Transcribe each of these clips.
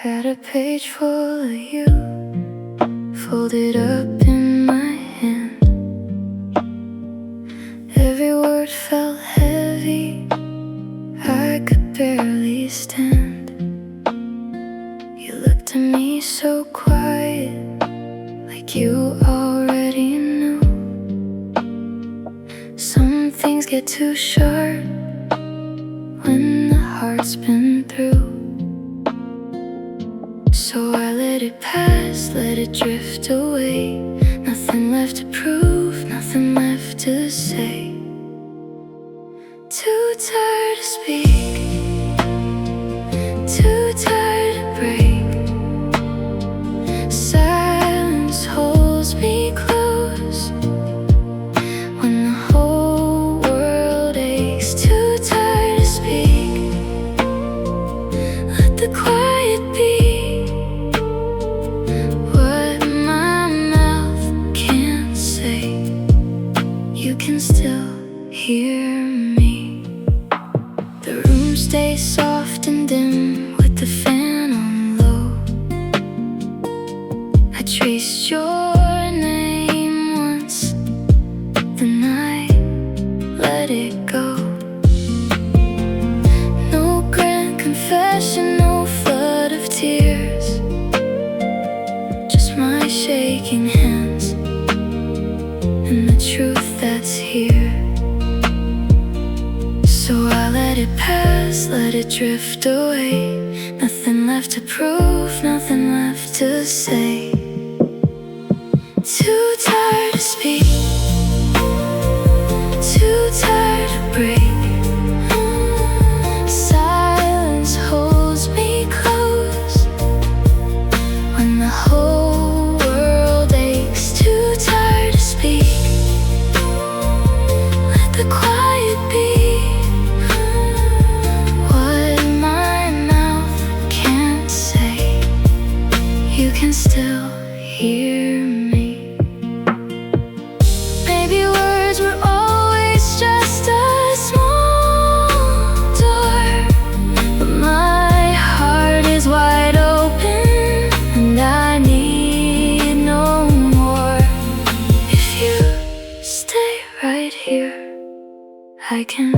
Had a page full of you, folded up in my hand. Every word felt heavy, I could barely stand. You looked at me so quiet, like you already knew. Some things get too sharp when the heart's been through. So I let it pass, let it drift away. Nothing left to prove, nothing left to say. Too tired to speak, too tired to break. Silence holds me close when the whole world aches. Too tired to speak, let the quiet be. You can still hear me. The room stays soft and dim with the fan on low. I traced your name once, then I let it go. No grand confession, no flood of tears, just my shaking hands and the truth that's here. So I let it pass, let it drift away. Nothing left to prove, nothing left to say. Too tired to speak, too tired to break. Silence holds me close when the whole world aches. Too tired to speak, the quiet be. What my mouth can't say, you can still hear me. Maybe words were always just a small door, but my heart is wide open and I need no more. If you stay right here, I can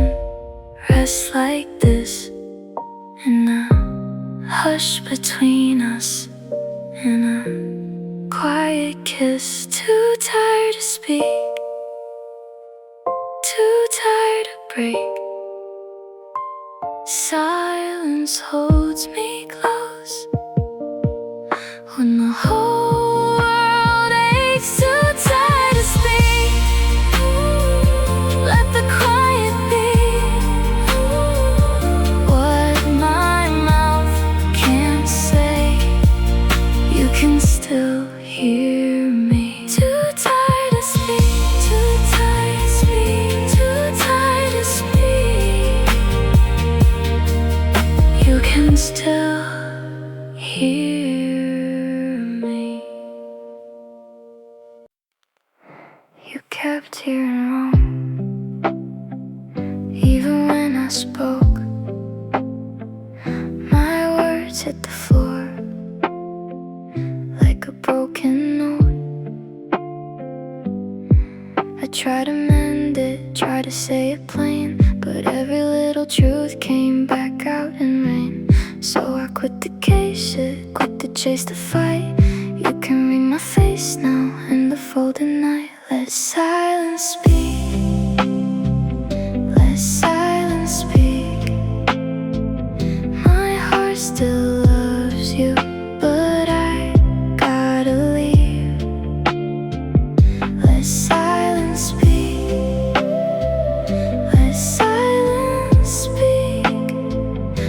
rest like this in a hush between us, in a quiet kiss. Too tired to speak, too tired to break. Silence holds me close when the whole world aches. Too tired to speak, let the quiet be. What my mouth can't say, you can still hear me. Too tired to speak, too tired to speak, too tired to speak. You can still hear me. You kept hearing wrong, even when I spoke. My words hit the floor like a broken note. I try to mend it, try to say it plain, but every little truth came back out in rain. So I quit the case, it quit the chase, the fight. You can read my face now in the folding night. Let silence speak, let silence speak. My heart still loves you, but I gotta leave. Let silence speak, let silence speak.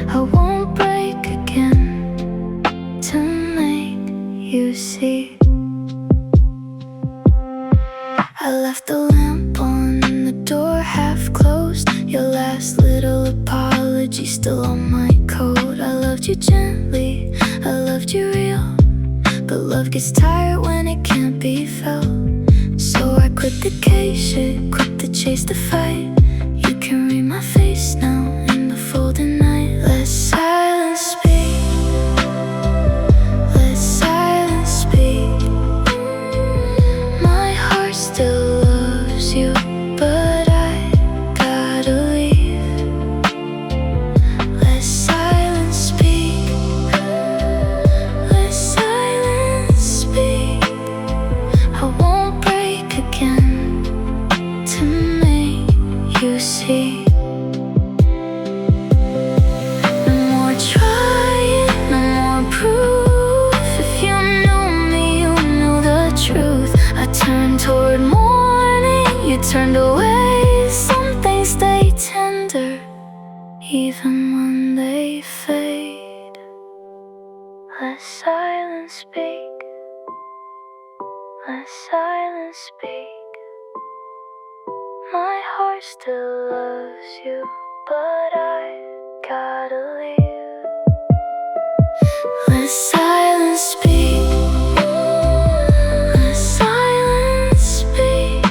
I won't break again to make you see. I left the lamp on, the door half closed. Your last little apology still on my coat. I loved you gently, I loved you real, but love gets tired when it can't be felt. So I quit the case, shit, quit the chase, the fight. You can read my face now in the folding night. Let silence speak, Let silence speak. Let silence speak. My heart still loves you, but I gotta leave. Let silence speak. Let silence speak.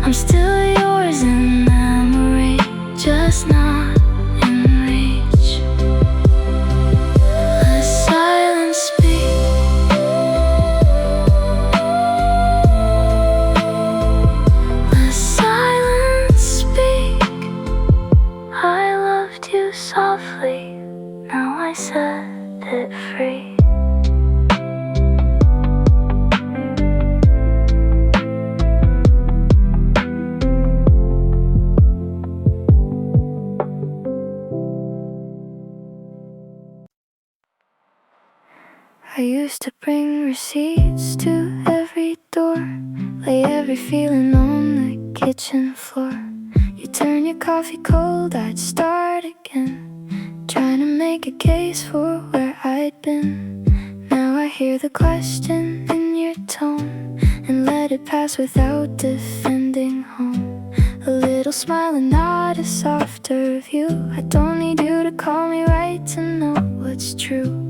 I'm still yours in memory, just not in reach. Let silence speak. Let silence speak. I loved you softly, now I set it free. I used to bring receipts to every door, lay every feeling on the kitchen floor. You turn your coffee cold, I'd start again, trying to make a case for where I'd been. Now I hear the question in your tone and let it pass without defending home. A little smile and not a softer view. I don't need you to call me right to know what's true.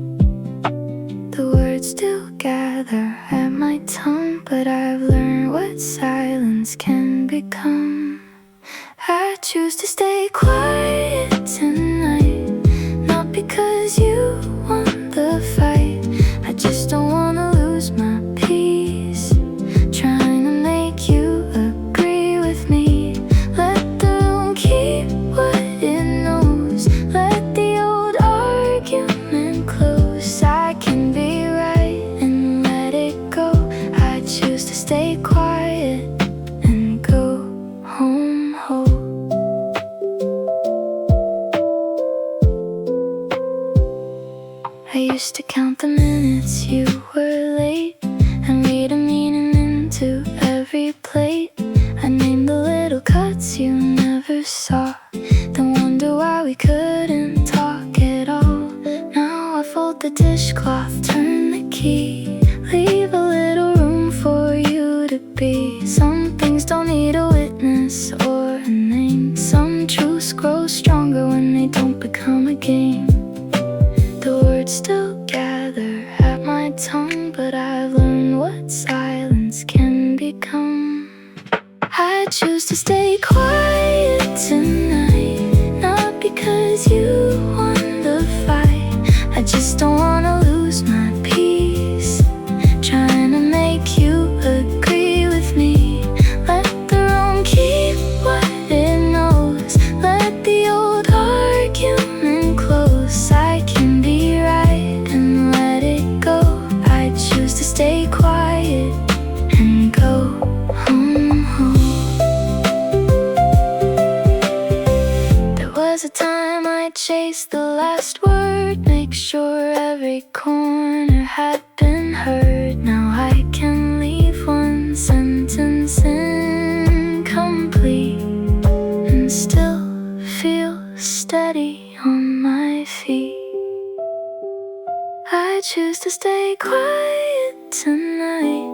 The words still gather at my tongue, but I've learned what silence can become. I choose to stay quiet tonight, not because you won the fight. I just don't wanna lose my peace, trying to make you agree with me. Let the room keep what it knows, let the old argument close. I can be right and let it go. I choose to stay quiet and go home whole. I used to count the minutes you were late and read a meaning into every plate. I named the little cuts you never saw, then wonder why we couldn't talk at all. Now I fold the dishcloth, turn the key, leave a little room for you to be. Some things don't need a witness or a name. Some truths grow stronger when they don't become a game. The words still gather at my tongue, but I've learned what silence can become. I choose to stay quiet tonight, not because you won the fight. I just don't wanna lose my peace, trying to make you agree with me. Let the room keep what it knows, let the old argument close. I can be right and let it go. I choose to stay quiet and go home home. There was a time I chased the last word, make sure every corner had been heard. Now I can leave one sentence incomplete and still feel steady on my feet. I choose to stay quiet tonight,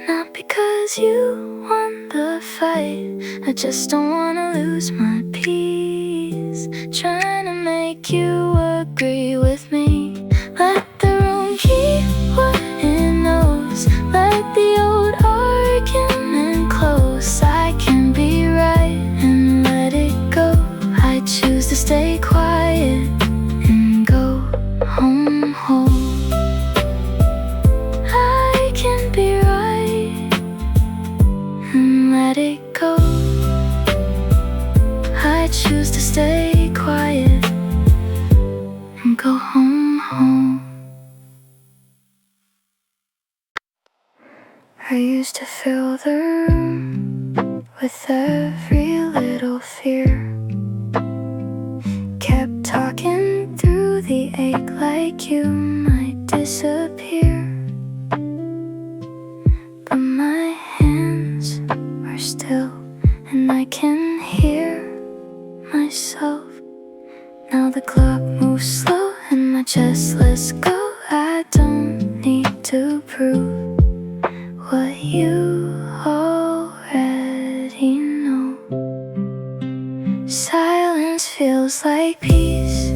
not because you won the fight. I just don't wanna lose my peace, trying to make you agree with me. Let the room keep what it knows, let the old argument close. I can be right and let it go. I choose to stay quiet and go home whole. I can be right and let it go. I choose to stay quiet and go home home. I used to fill the room with every little fear, kept talking through the ache like you might disappear. But my hands are still and I can hear myself. Now the clock moves slow and my chest lets go. I prove what you already know. Silence feels like peace.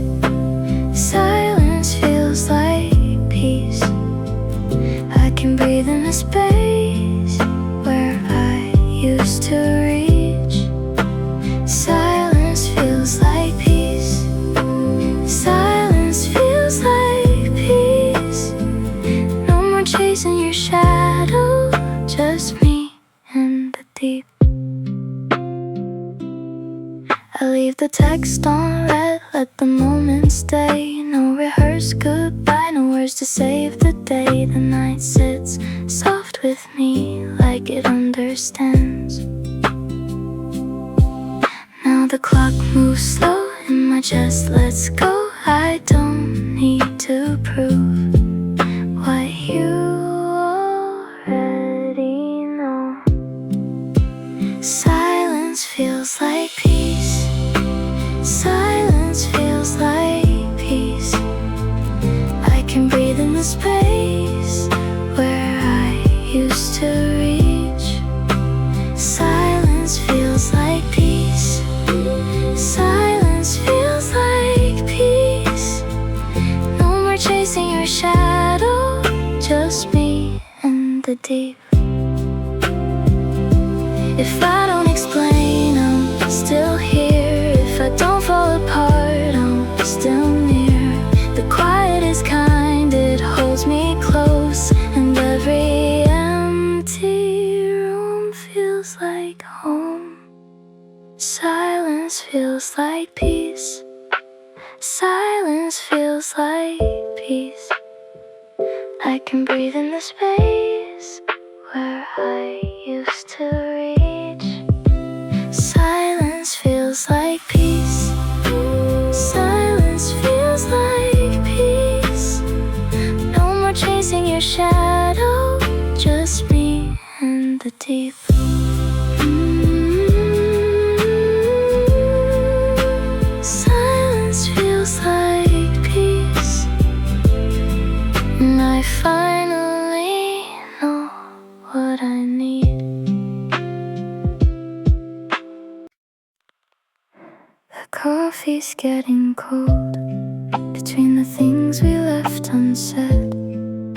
Silence feels like peace. I can breathe in a space where I used to reach. Silence feels like peace. Silence feels like peace. No more chasing your shadow, just me and the deep. I leave the text on red, let the moment stay. No rehearsed goodbye, no words to save the day. The night sits soft with me like it understands. Now the clock moves slow in my chest, let's go. I don't need to prove what you already know. Silence feels like peace. Silence feels like peace. I can breathe in the space where I used to reach. Silence feels like peace. Silence feels like peace. No more chasing your shadow, just me and the deep. If I don't explain, I'm still here. If I don't fall apart, I'm still near. The quiet is kind, it holds me close. And every empty room feels like home. Silence feels like peace. Silence feels like peace. I can breathe in the space where I used to reach. Silence feels like peace. Silence feels like peace. No more chasing your shadow, just me and the deep. Silence feels like peace. And I finally know what I need. The coffee's getting cold between the things we left unsaid.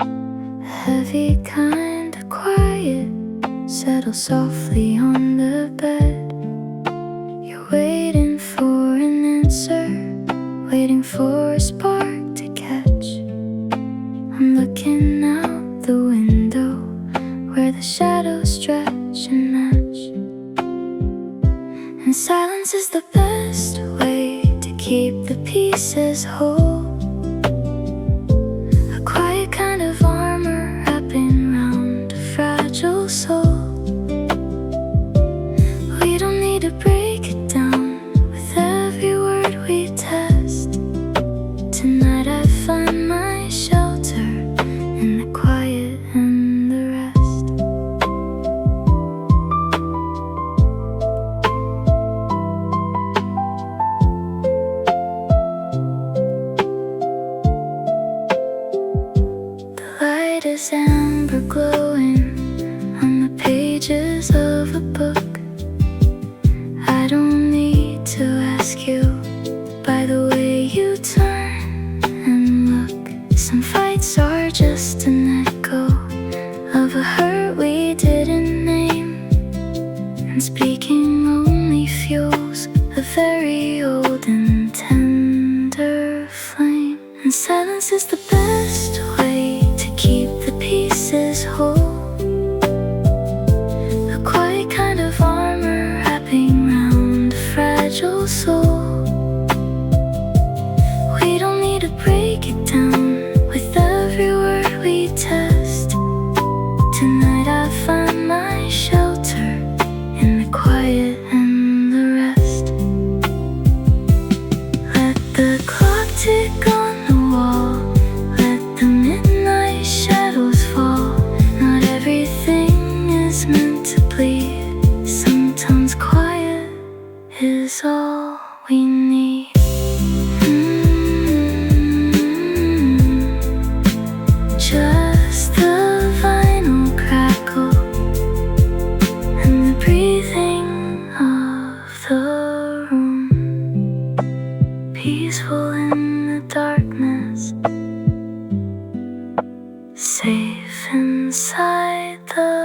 A heavy kind of quiet settles softly on the bed. You're waiting for an answer, waiting for a spark to catch. I'm looking out the window where the shadows stretch and match. And silence is the best way to keep the pieces whole. A quiet kind of armor wrapping round a fragile soul. We don't need to break it down with every word we test. Tonight I find my shelter in the quiet and the rest. The light is amber glowing on the pages of a book. I don't need to ask you by the way you turn and look. Some fights are just an echo of a hurt we didn't name, and speaking only fuels a very old and tender flame. And silence is the best way to keep the pieces whole. A quiet kind of armor wrapping round a fragile soul. We don't need to break it down with every word we test. Tonight I find my shelter in the quiet and the rest. Let the clock tick on the wall, let the the